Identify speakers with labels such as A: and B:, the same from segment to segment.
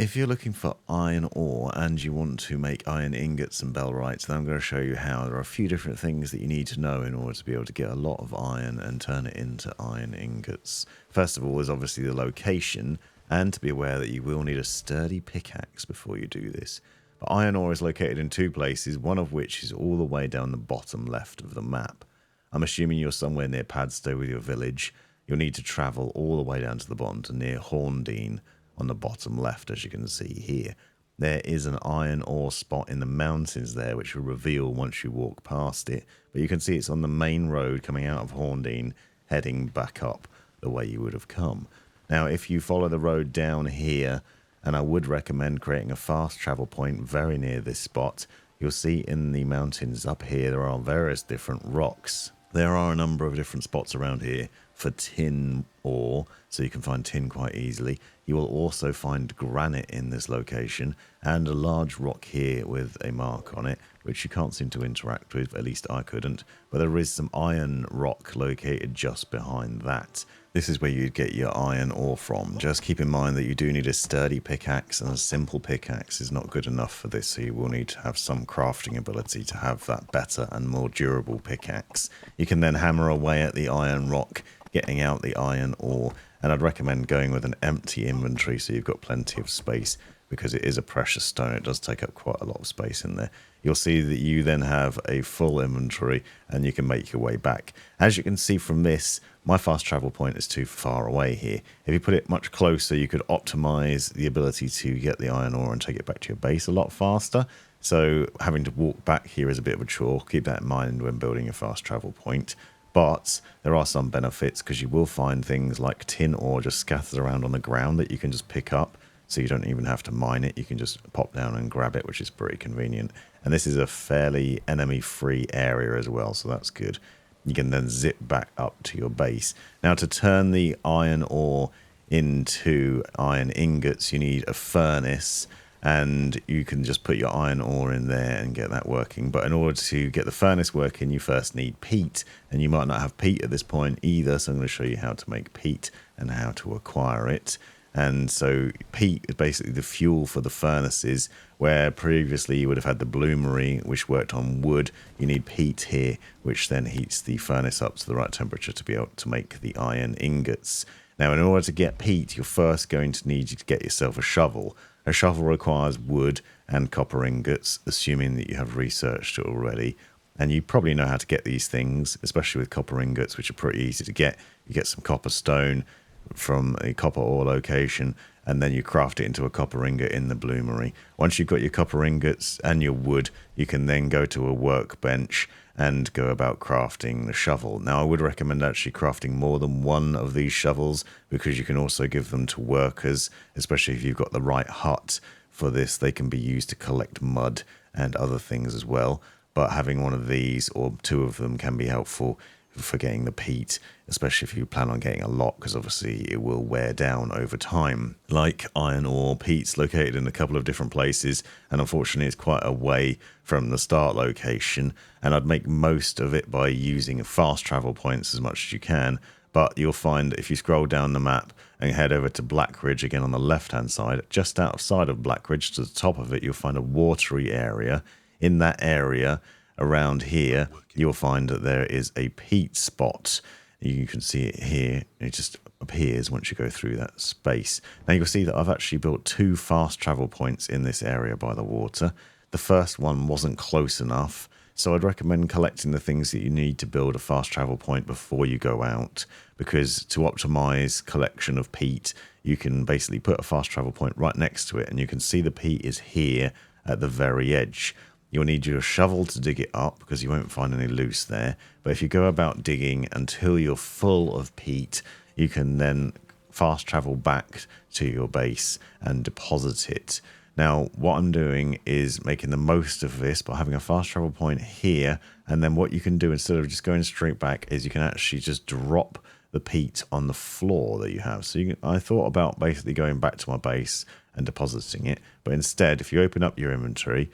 A: If you're looking for iron ore and you want to make iron ingots and Bellwrights, then I'm going to show you how. There are a few different things that you need to know in order to be able to get a lot of iron and turn it into iron ingots. First of all is obviously the location, and to be aware that you will need a sturdy pickaxe before you do this. But iron ore is located in two places, one of which is all the way down the bottom left of the map. I'm assuming you're somewhere near Padstow with your village. You'll need to travel all the way down to the bottom to near Horndean on the bottom left, as you can see here. There is an iron ore spot in the mountains there, which will reveal once you walk past it. But you can see it's on the main road coming out of Horndean, heading back up the way you would have come. Now, if you follow the road down here, and I would recommend creating a fast travel point very near this spot, you'll see in the mountains up here there are various different rocks. There are a number of different spots around here for tin ore, so you can find tin quite easily. You will also find granite in this location, and a large rock here with a mark on it, which you can't seem to interact with, at least I couldn't, but there is some iron rock located just behind that. This is where you'd get your iron ore from. Just keep in mind that you do need a sturdy pickaxe, and a simple pickaxe is not good enough for this, so you will need to have some crafting ability to have that better and more durable pickaxe. You can then hammer away at the iron rock, getting out the iron ore, and I'd recommend going with an empty inventory so you've got plenty of space, because it is a precious stone. It does take up quite a lot of space in there. You'll see that you then have a full inventory and you can make your way back. As you can see from this, my fast travel point is too far away here. If you put it much closer, you could optimize the ability to get the iron ore and take it back to your base a lot faster. So having to walk back here is a bit of a chore. Keep that in mind when building your fast travel point. But there are some benefits, because you will find things like tin ore just scattered around on the ground that you can just pick up. So you don't even have to mine it. You can just pop down and grab it, which is pretty convenient. And this is a fairly enemy-free area as well, so that's good. You can then zip back up to your base. Now, to turn the iron ore into iron ingots, you need a furnace, and you can just put your iron ore in there and get that working. But in order to get the furnace working, you first need peat, and you might not have peat at this point either, so I'm going to show you how to make peat and how to acquire it. And so peat is basically the fuel for the furnaces, where previously you would have had the bloomery, which worked on wood. You need peat here, which then heats the furnace up to the right temperature to be able to make the iron ingots. Now, in order to get peat, you're first going to need to get yourself a shovel. A shovel requires wood and copper ingots, assuming that you have researched it already. And you probably know how to get these things, especially with copper ingots, which are pretty easy to get. You get some copper stone from a copper ore location, and then you craft it into a copper ingot in the bloomery. Once you've got your copper ingots and your wood, you can then go to a workbench and go about crafting the shovel. Now, I would recommend actually crafting more than one of these shovels, because you can also give them to workers, especially if you've got the right hut for this. They can be used to collect mud and other things as well, but having one of these or two of them can be helpful for getting the peat, especially if you plan on getting a lot, because obviously it will wear down over time. Like iron ore, peat's located in a couple of different places, and unfortunately it's quite away from the start location, and I'd make most of it by using fast travel points as much as you can. But you'll find if you scroll down the map and head over to Blackridge again on the left hand side, just outside of Blackridge to the top of it, you'll find a watery area. In that area around here, you'll find that there is a peat spot. You can see it here. It just appears once you go through that space. Now you'll see that I've actually built two fast travel points in this area by the water. The first one wasn't close enough, so I'd recommend collecting the things that you need to build a fast travel point before you go out, because to optimize collection of peat, you can basically put a fast travel point right next to it, and you can see the peat is here at the very edge. You'll need your shovel to dig it up, because you won't find any loose there. But if you go about digging until you're full of peat, you can then fast travel back to your base and deposit it. Now, what I'm doing is making the most of this by having a fast travel point here. And then what you can do, instead of just going straight back, is you can actually just drop the peat on the floor that you have. So I thought about basically going back to my base and depositing it. But instead, if you open up your inventory,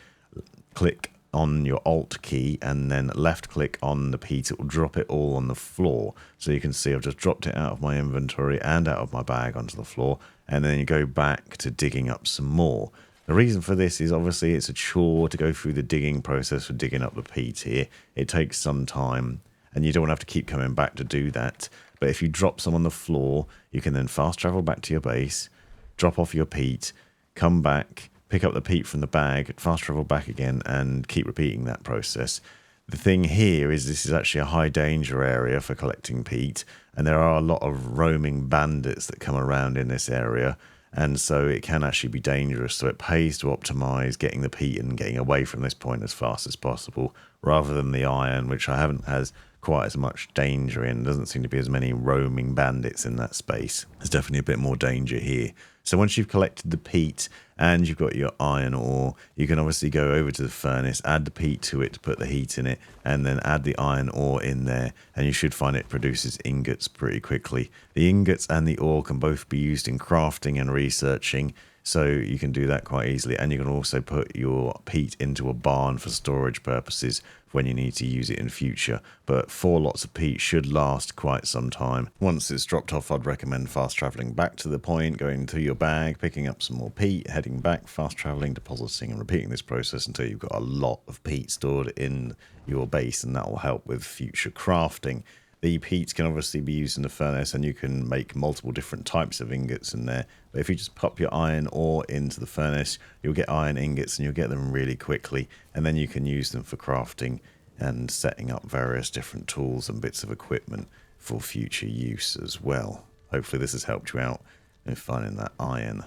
A: click on your Alt key and then left click on the peat, it will drop it all on the floor. So you can see I've just dropped it out of my inventory and out of my bag onto the floor, and then you go back to digging up some more. The reason for this is obviously it's a chore to go through the digging process for digging up the peat here. It takes some time and you don't want to have to keep coming back to do that. But if you drop some on the floor, you can then fast travel back to your base, drop off your peat, come back, pick up the peat from the bag, fast travel back again, and keep repeating that process. The thing here is this is actually a high danger area for collecting peat, and there are a lot of roaming bandits that come around in this area, and so it can actually be dangerous. So it pays to optimize getting the peat and getting away from this point as fast as possible, rather than the iron, which I haven't has quite as much danger in. Doesn't seem to be as many roaming bandits in that space. There's definitely a bit more danger here. So once you've collected the peat and you've got your iron ore, you can obviously go over to the furnace, add the peat to it to put the heat in it, and then add the iron ore in there, and you should find it produces ingots pretty quickly. The ingots and the ore can both be used in crafting and researching, so you can do that quite easily, and you can also put your peat into a barn for storage purposes when you need to use it in future. But 4 lots of peat should last quite some time. Once it's dropped off, I'd recommend fast travelling back to the point, going to your bag, picking up some more peat, heading back, fast travelling, depositing and repeating this process until you've got a lot of peat stored in your base, and that will help with future crafting. The peat can obviously be used in the furnace, and you can make multiple different types of ingots in there. But if you just pop your iron ore into the furnace, you'll get iron ingots, and you'll get them really quickly. And then you can use them for crafting and setting up various different tools and bits of equipment for future use as well. Hopefully this has helped you out in finding that iron.